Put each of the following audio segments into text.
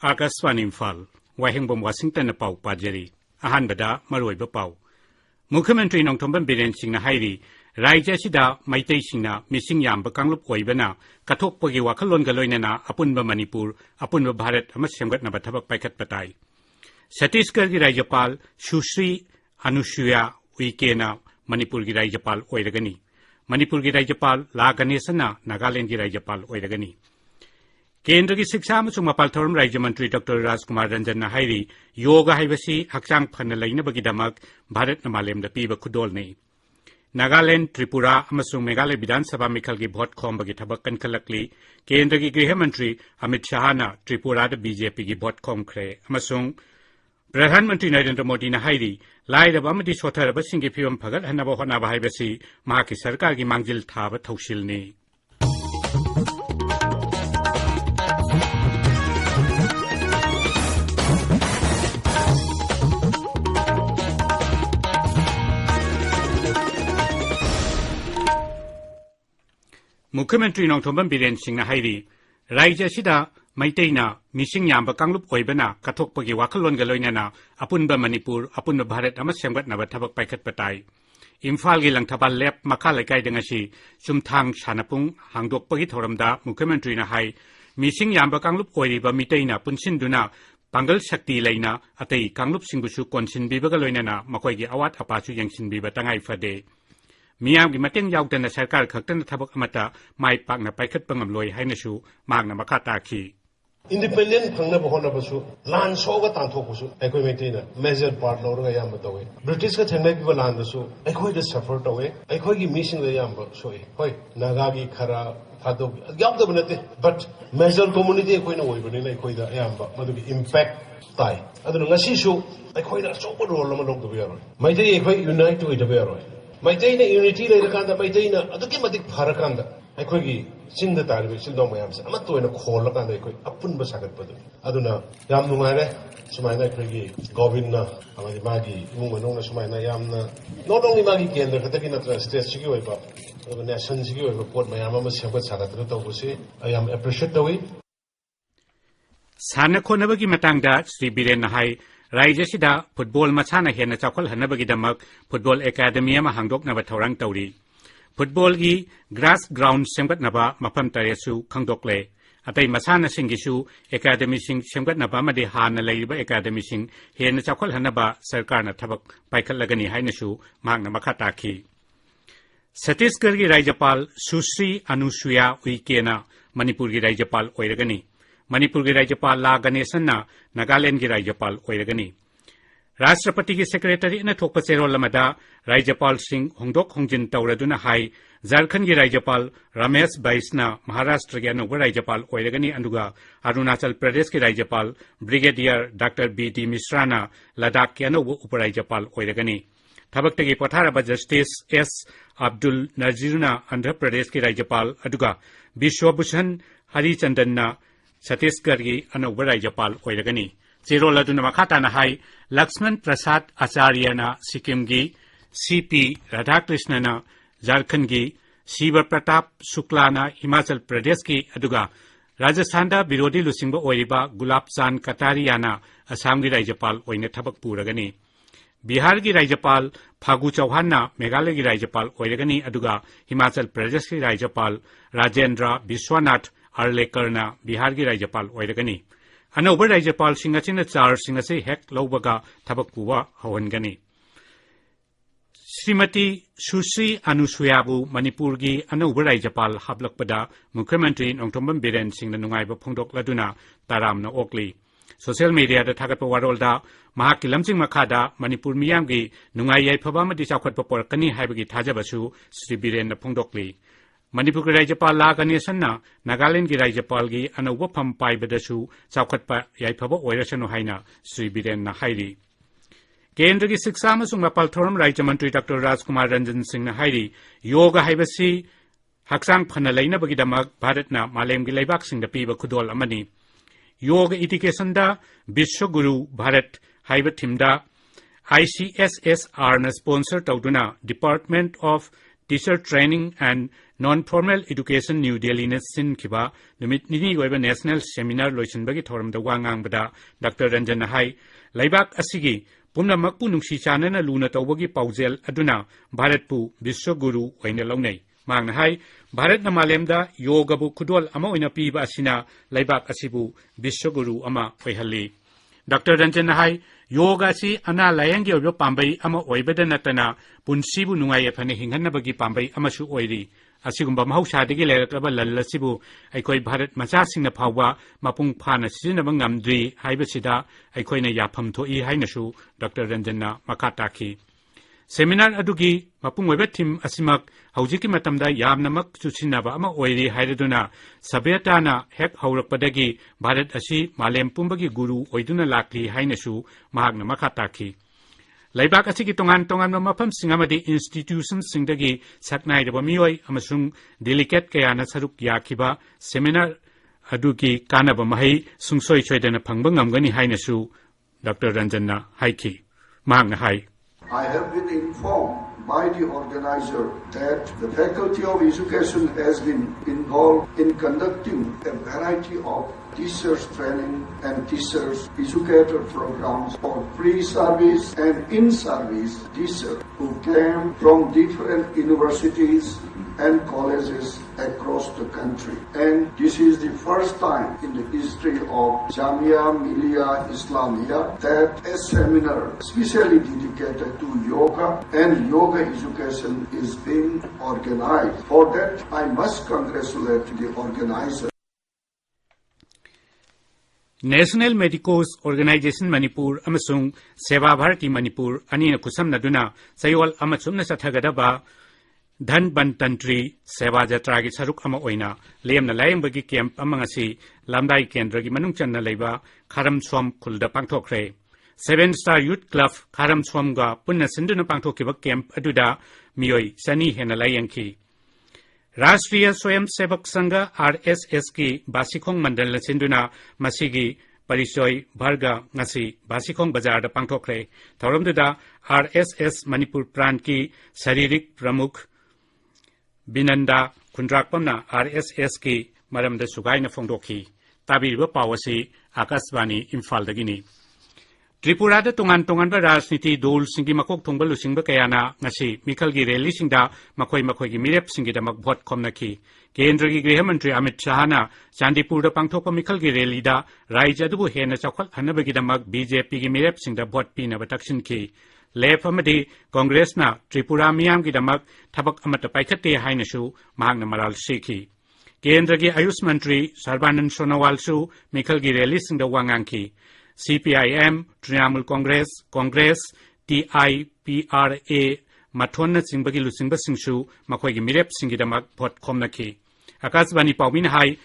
Akaswani Imphal, Wahengbam Washington Pau Pajari, Ahanbada, Maroi Pau. Mukhyamantri Nongthomban Biren Singna Hairi, Raija Sida, Maitei Singna, Missing Yam, Bakanglup Oibana, Katok Pagi Wakalon Galoinana, Apunba Manipur, Apunba Bharat, Amasemgat Nabatabak Paikat Patai. Chhattisgarh ki Rajyapal, Sushri Anusuya Uikena, Manipur ki Rajyapal Oiragani. Manipur ki Rajyapal, La Ganesana, Nagaland ki Rajyapal Oiragani. केंद्र की शिक्षा अमसुंग मपाल theorem राज्य मंत्री doctor राजकुमार रंजन न हाइरी yoga हाइबसी हक्चांग fun लैनबगीदमक Bharat मालेमदा पीब खुदोलने नागालैंड त्रिपुरा अमसुंग मेघालय विधानसभा मिखल की vote खोमबगी थबक कनखलकली केंद्र की गृह मंत्री अमित शाह न त्रिपुरा बीजेपी की भोट खोमख्रे अमसुंग प्रधानमंत्री नरेंद्र मोदी न हाइरी लाइरब अमदी सोथरब सिंगी फिवम फगत हनब होनाब हाइबसी महाकी सरकार की मांगजिल थाब थौसिलने मुख्यमंत्री नौथोंबम बिरेन सिंह हाइरी राज्य सिदा मैतेना मिसिंग याम कांगलुप ओइबना कथोकपगी वाखलोन गलोइना अपुनबा मणिपुर अपुनबा भारत अमा सेमगतनाबा थबक पाइखत पताई इम्फाल गी लंगथाबाल लेप मखा लेकाय दंगसी सुमथांग सानापुंग हांगदोकपगी थोरमदा मुख्यमंत्री ना हाई मिसिंग याम कांगलुप ओइरिबा मितेना पुनसिनदुना पांगल शक्ति लेना अतई कांगलुप सिंगबुसु कोनसिनबिबगा लोइना मखोयगी अवात अपासु यंगसिनबिबा तंगाई फदे मियाम की मतेंग याउदना सरकार खक्तन थबक अमता माइ पाकना पाइखत पंगमलोय हाइनसु मागना मखा ताखी इंडिपेंडेंट फंगनब होनबसु लान सोगा तांथोकसु एकोय मेटेना मेजर पार्ट लौरगा याम तवे ब्रिटिश का थेंगनाइबा लानदसु एकोय द सफर तवे एकोय की मिसिंग याम सोय होय नागागी खरा थादो याउदब नते बट मेजर कम्युनिटी एकोय न ओइबनेना एकोय द याम मदुगी इंपैक्ट ताई अदुन ngasisu एकोय the सोबो role Lama लौदब यारोय माइदे एकोय unite ओइदब यारोय मैतेना unity लेरकांदा मैतेना अदुकी मदिक फरकांदा अखोगी चिंद तारिबे चिंदो मयामसे अमतोयना खोलकांदा अखोय अपुनबा सागतपदु अदुना याम नुंगारे सुमाइना अखोगी गोविंदना अमदि मागी इमुंग मनोंगना सुमाइना यामना नॉट ओनली मागी केंद्र खतकी नत्र स्टेट सिगी ओइबा अदु नेशन सिगी ओइबा पोट मयाम अमा सेमगत सागतरु तौबसे आई एम एप्रिशिएट तवी साना खोनबगी मतंगदा श्री बिरेन हाई राज्य सिदा फुटबॉल मसाना हेना चाखल हनबगीदमक फुटबॉल एकेडमी अमा हांगदोकनब थौरांग तौरी फुटबॉल की ग्रास ग्राउंड सेमगतनबा मफम तरेसु खंगदोकले अतई मसाना सिंगिसु एकेडमी सिंग सेमगतनबा मदे हाना लैरिबा एकेडमी सिंग हेना चाखल हनबा सरकारना थबक पाइखलगनी हाइनसु मांगना मखा ताखी छत्तीसगढ़ की राज्यपाल सुश्री अनुसुया उइकेना मणिपुर की राज्यपाल ओइरगनी मणिपुर की राज्यपाल ला गणेशना नागालैंड की राज्यपाल ओइरगनी राष्ट्रपति की सेक्रेटरी ने थोकप चेरोल अमदा राज्यपाल सिंह होंदोक होंजिन तौरदुना हाई झारखंड की राज्यपाल रमेश बैसना महाराष्ट्र की अनौब राज्यपाल ओइरगनी अनुगा अरुणाचल प्रदेश की राज्यपाल ब्रिगेडियर डॉक्टर बी.डी. मिश्राना लद्दाख की अनौब उपराज्यपाल ओइरगनी थबक्तगी पथारब जस्टिस एस अब्दुल नजीरना आंध्र प्रदेश की राज्यपाल अदुगा विश्वभूषण हरिचंदनना छत्तीसगढ़ की अनौब राज्यपाल ओइरगनी चेरोल अदुना मखाताना हाई लक्ष्मण प्रसाद आचार्यना सिक्किम की सीपी राधाकृष्णना झारखंड की शिव प्रताप शुक्लाना हिमाचल प्रदेश की अदुगा राजस्थान विरोधी लुसिंग ओइरिबा गुलाब चांद कटारियाना असम की राज्यपाल ओइने थबक पुरगनी बिहार की राज्यपाल फागू चौहान मेघालय की राज्यपाल ओइरगनी अदुगा हिमाचल प्रदेश की राज्यपाल राजेंद्र विश्वनाथ अर्लेकरना बिहार की राज्यपाल ओइरगनी अनौब राज्यपाल सिंह असिना चार सिंह असे हेक लौबगा थबक पुवा हवनगनी श्रीमती सुश्री अनुसुयाबु मणिपुर की अनौब राज्यपाल हाबलकपदा मुख्यमंत्री नोंथोंबम बिरेन सिंह नुंगाइबा फोंदोकलदुना तारामना ओकली सोशल मीडिया थागतप वारोलदा महाकी लमजिंग मखादा मणिपुर मियामगी नुंगाई याइफबा अमदि चाखवटपा पोरकनी हाइबगी थाजबसु श्री बिरेन फोंदोकली मणिपुर की राज्यपाल ला गणेशना नागालैंड की राज्यपाल की अनौब फम पाइबदसु चाखवटपा याइफबा ओइरसनु हाइना श्री बिरेन हाइरी केंद्र की शिक्षा अमसुंग मपाल थोरम राज्य मंत्री डॉक्टर राजकुमार रंजन सिंह हाइरी योग हाइबसी हक्चांग फन लैनबगीदमक भारतना मालेमगी लैबाकसिंगदा पीबा खुदोल अमनी योग एजुकेशनदा विश्व गुरु भारत हाइबा थीमदा ICSSR स्पॉन्सर तौदुना department of Teacher Training and Non-Formal Education New Delhi na sinkiba numit nini goiba National Seminar loisinbagi thoramda wangangbada Dr. Ranjan hai laibak asigi pumnamakpu nungsi chanana luna tawbagi paujel aduna Bharatpu Vishwaguru oina launai mangna hai Bharat na malemda yogabu khudol ama oina piba asina laibak asibu Vishwaguru ama oihalli Dr. Ranjan hai yoga si ana layangi oiba pambai ama oibada natana punsibu nungai phane hinghanabagi pambai amasu oiri asigumba mahausadagi lerakaba lallasibu aikoi Bharat machasingna phawba mapung phana sijinaba ngamdri haibasida aikoina yapham thoi hainasu Dr. Ranjanna makataki Seminar adugi mapung oiba thim asimak haujiki matamda yamnamak chusinaba ama oiri hairaduna sabetana hek haurakpadagi Bharat asi malem pumbagi guru oiduna lakli hainasu mahakna makataki Laibak asigi tongan mafam singamadi institution singdagi saknai daba mioi amasung delicate kayana saruk yakiba seminar adugi kanaba mahai sungsoi choidana phangba ngamgani hainasu Dr. Ranjanna haiki mahakna hai I have been informed by the organizer that the Faculty of Education has been involved in conducting a variety of teachers training and teachers educator programs for pre-service and in-service teachers who came from different universities and colleges across the country. And this is the first time in the history of Jamia Millia Islamia that a seminar specially dedicated to yoga and yoga education is being organized. For that, I must congratulate the organizer. National Medicos Organization Manipur amasung Seva Bharati Manipur anina kusamnaduna sayol amachumna sathagadaba Dhan Bantantri Seva Jatragi Saruk ama oina lemna layambagi camp amangasi lamdai kendragi manungchanna leiba Kharam Swam khulda pangthokre 7-Star Youth Club Kharam Swamga punna sinduna pangthokiba camp aduda mioi sani hena layangki Rashtriya Swayam Sevak Sangha RSS ki Basikhong Mandal sinduna masigi Parishoy Bharga ngasi Basikhong Bazar da pangthokre thoramduda RSS Manipur Pran ki Sharirik Pramukh Binanda Kundrakpamna RSS ki maramda sugaina fongdokhi tabiriba pawasi Akashvani Imphal dagini Tripura da tongan ba rajniti dol singi makok thongba lusingba kayana ngasi mikhalgi rally singda makoi gi mirep singi da makbot khomnaki Kendra gi Griha Mantri Amit Shahana Chandipur da pangthokpa mikhalgi rally da raija dubu hena chakhwal hanabagi da mak BJP gi mirep singda bot pina bataksin ki Left amadi Congress na Tripura miyam gi da mak thabak amata paikhatte hainasu mahangna maral sikhi Kendra gi Ayush Mantri Sarbanand Sonowal su mikhalgi rally singda wangangki CPIM, Trinamool Congress, TIPRA, Mathonna Singbagi Lusingba Singshu, Makoigi Mirep Singidamak, Pot Komnaki. Akashvani Pawmin Hai,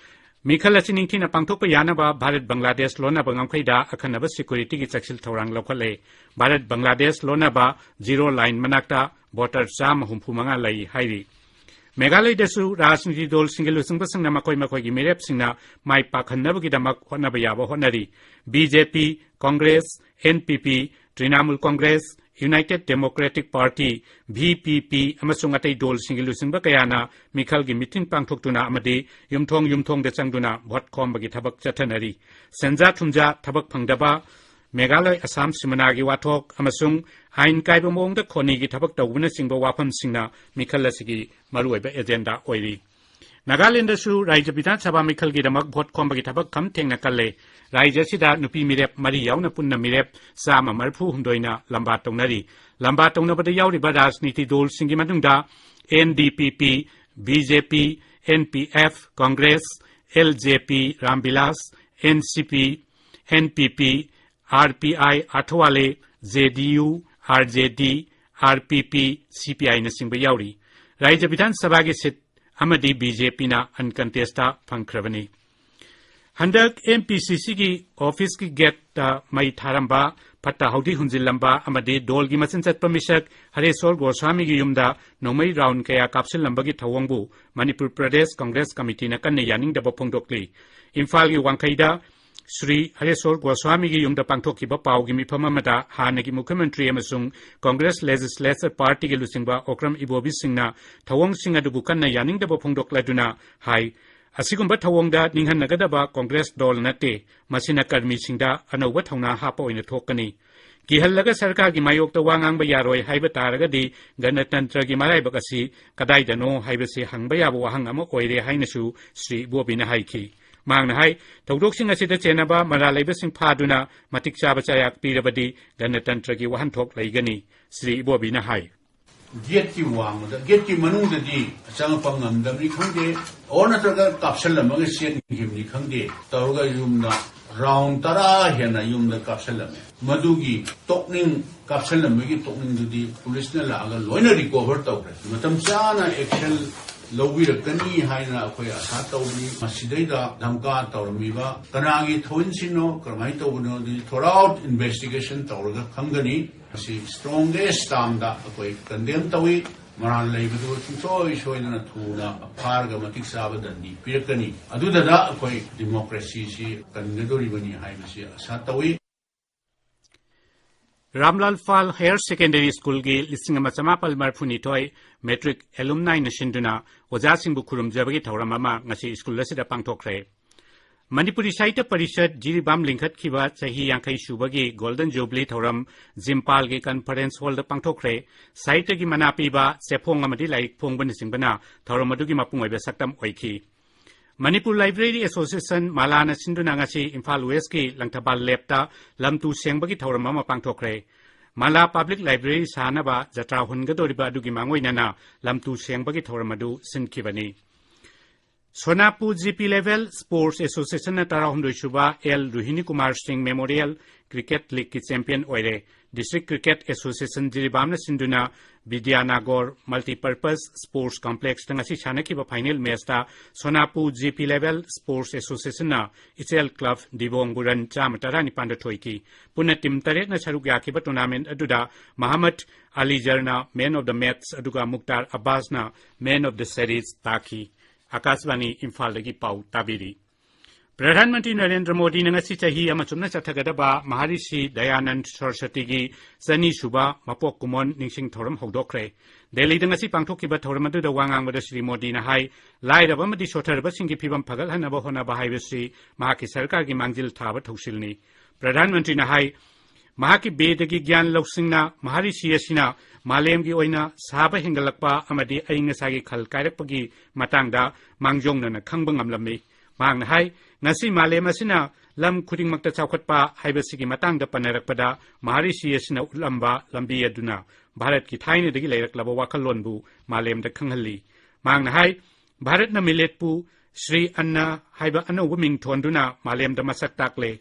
Mikhalachinin Tina Pangtopa Yanaba, Bharat Bangladesh Lona Bangamkaida, Akanaba Security Gitachil Torang Lokale, Bharat Bangladesh Lonaba, Zero Line Manakta, Botar Sam Humpumanga Lai Hairi. Meghalaya dasu rajniti dol singilu singna makoi gi mirep singna mai pakhannabugi damak honnaba yaba honnari BJP Congress NPP Trinamool Congress United Democratic Party VPP amasung atai dol singilu singba kayana mikhalgi mitin pangthoktuna amadi yumthong de changduna bhot khombagi thabak chathanari senja thumja thabak phangdaba Meghalaya Assam Simanagi Wathok amasung Hain Kaiba Mongda Khoni gi thabak tawbuna singba wafam singna mikhalasigi maruiba agenda oiri Nagaland su Raja Bidhan Sabha mikhalgi damak bhot khombagi thabak kham thengna kalle Raja sida nupi mirep mari yauna punna mirep sama marphu humdoina lamba tongnari lamba tongnabada yauriba rajniti dol singi manungda NDPP BJP NPF Congress LJP Rambilas NCP NPP RPI Athwale JDU RJD RPP CPI na singba yauri Raja Bidhan Sabha gi sit amadi BJP na uncontesta phangkhrabani Handak MPCC gi office ki get mai tharamba phatta haudi hunjilamba amadi dol gi machin chatpa misak Hareswar Goswami gi yumda nomai round kaya kapsil lamba gi thawangbu Manipur Pradesh Congress Committee na kanne yaning da phongdokli Imphal gi wangkhaida Sri Haresor Goswami gi yumda pangthokkiba pawgi mifam amada hanagi Mukhyamantri amasung Congress Legislature Party gi lusingba Okram Ibobi singna thawong singa dubu kanna yaningdaba phongdokladuna hai asigumba thawongda ninghannagadaba Congress dol nate masina karmi singda anauba thawna hapa oina thokani kihallaga sarkar gi mayokta wangang ba yaroi haiba taragadi ganatantra gi maraibak asi kadaidano haibase hangba yabo wahang ama oire hainasu Sri Ibobi na haiki Mang hai tawdoksing asida chenaba maralaibasing phaduna matik chaba chayak pirabadi ganatantra gi wahanthok laigani Sri Ibobi na hai Get ki wang da get ki manung da di chang pangam da mi khangde ona traga kapsal lam ga sen him ni khangde tawga yum na round tara hena yum da kapsal lam madugi tokning kapsal lam gi tokning du di police na la ga loina recover tawre matam chana action Lowirkani haina akhoi asa tawni masidaida dhamka tawramiba kanagi thawin sino karmai tawno di thorough investigation tawraga khangani asi strongest tamda akhoi condemn tawi maran leibadu choi shoina thuna apharga matik sabadandi pirakani aduda da akhoi democracy si kangadori bani haimasi asa tawi Ramlal Fall Higher Secondary School gi lisingama chamapal marphuni toy metric alumni nashinduna oja singbu khurum jabagi thauramama ngasi school lasida pangthokre Manipuri Sahitya Parishad Jiribam lingkhat khiba chahi yankai subagi Golden Jubilee thauram Imphal gi conference hall da pangthokre Sahitya gi manapi ba sephong amadi laik phongban singbana thauramadu gi mapungoi be saktam oiki Manipur Library Association Malana Sinduna ngasi Imphal West ki Langthabal Lepta lamtu sengbagi thauramama pangthokre Mala Public Library sanaba jatra hungadoriba adugi mangoinana lamtu sengbagi thauramadu sinkhibani Sonapu GP Level Sports Association na tarahumdoi suba L Ruhini Kumar Singh Memorial Cricket League ki champion oire District Cricket Association Jiribam na sinduna Vidyanagor Multipurpose Sports Complex tangasi sanakiba final match ta Sonapu GP Level Sports Association na Ichel Club Dibongburan chamatara ni panda thoiki puna team tare na saruk yakiba tournament aduda Muhammad Ali Jarna man of the match aduga Mukhtar Abbas na man of the series taki Akaswani Imphal dagi pau tabiri Pradhan Mantri Narendra Modi na ngasi chahi amachumna chathagadaba Maharishi Dayanand Saraswati gi Sani Suba Mapok Kumon Ningsing Thoram Hodokre Delhi da ngasi pangthokkiba thoram adu da wangang bada Sri Modi na hai lairaba madi sotharaba singi phibam phagal hanaba honaba haibasi mahaki sarkar gi mangjil thaba thausilni Pradhan Mantri na hai mahaki bedagi gyan lausingna Maharishi asina Malem gi oina saba hingalakpa amadi aingasagi khal kairakpagi matangda mangjongna na khangbang amlammi mang hai ngasi malem asina lam khudingmakta chawkhatpa haibasigi matangda panarakpada Maharishi asina ulamba lambi aduna Bharat ki thaina dagi leiraklaba wakhalonbu malemda khanghalli mang hai Bharat na milletpu Sri Anna haiba anauba ming thonduna malemda masak takle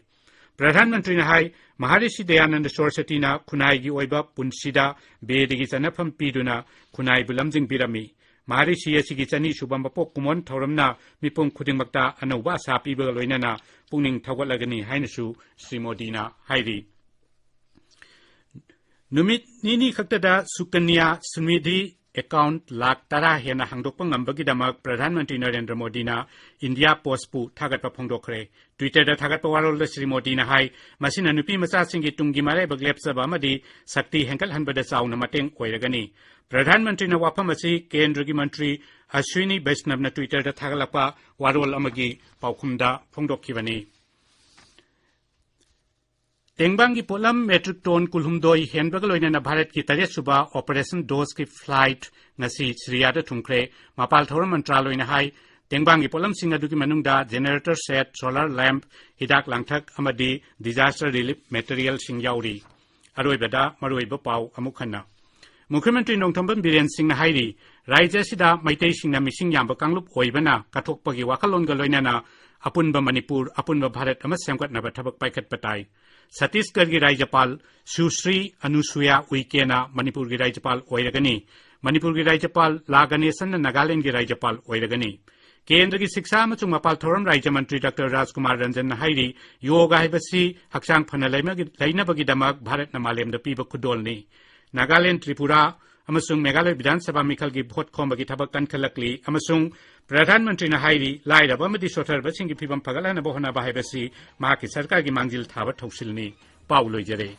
Pradhan Mantri na hai Maharishi Dayananda Saraswati na khunai gi oiba punsida bedigi chanafam piduna khunai bulamjing birami Maharishi asigi chani subam bapok kumon thauramna mipum khudingmakta anauba sa piba loinana pungning thawgalagani hainasu Sri Modi na hairi Numit nini khaktada Sukanya Samriddhi account lakh tara hena hangdokpa ngambagi-damak Pradhan Mantri Narendra Modi na India Post pu thagatpa phongdokre Twitter da thagatpa warol da Sri Modi na hai masina nupi macha singi tunggi mare baglepsaba amadi sakti henkal hanbada chauna mateng oiragani Pradhan Mantri na wafam asi Kendra gi Mantri Ashwini Vaishnav na Twitter da thagalakpa warol amagi paukhumda phongdokkibani Tengbangi polam metric ton kulhumdoi henbagaloina na Bharat ki taret suba operation dose ki flight ngasi Sriyada thungkre mapal thoram mantraloina hai Tengbangi polam singadu ki manungda generator set solar lamp hidak langthak amadi disaster relief material singyauri aroibada maroiba pau amukhanna Mukhyamantri Nongthambam Biren Singh na hairi Rajya sida Maitai Singna mising yamba kanglup oibana kathokpagi wakhalon galoinana apunba Manipur apunba Bharat ama semgatnaba thabak paikhat patai Chhattisgarh gi Rajyapal Sushri Anusuya Uike na Manipur gi Rajyapal oiragani Manipur gi Rajyapal Laganesan na Nagaland gi Rajyapal oiragani Kendra gi Shiksha amachung mapal thoram Rajya Mantri Dr. Rajkumar Ranjan na hairi yoga haibasi haksang phana lainabagi damak Bharat na malemda piba khudolni Nagaland Tripura अमसुंग मेघालय विधानसभा मिखलगी भोट खोमबगी थबक कनखलकली अमसुंग प्रधानमंत्री हाइरी लाइरब अमदी सोथरबसिंगी फिबम फगलहनब होनाबा हाइबसी महाकि सरकारगी मांगजिल थाबा थौसिलनी पाउ लोइजरे।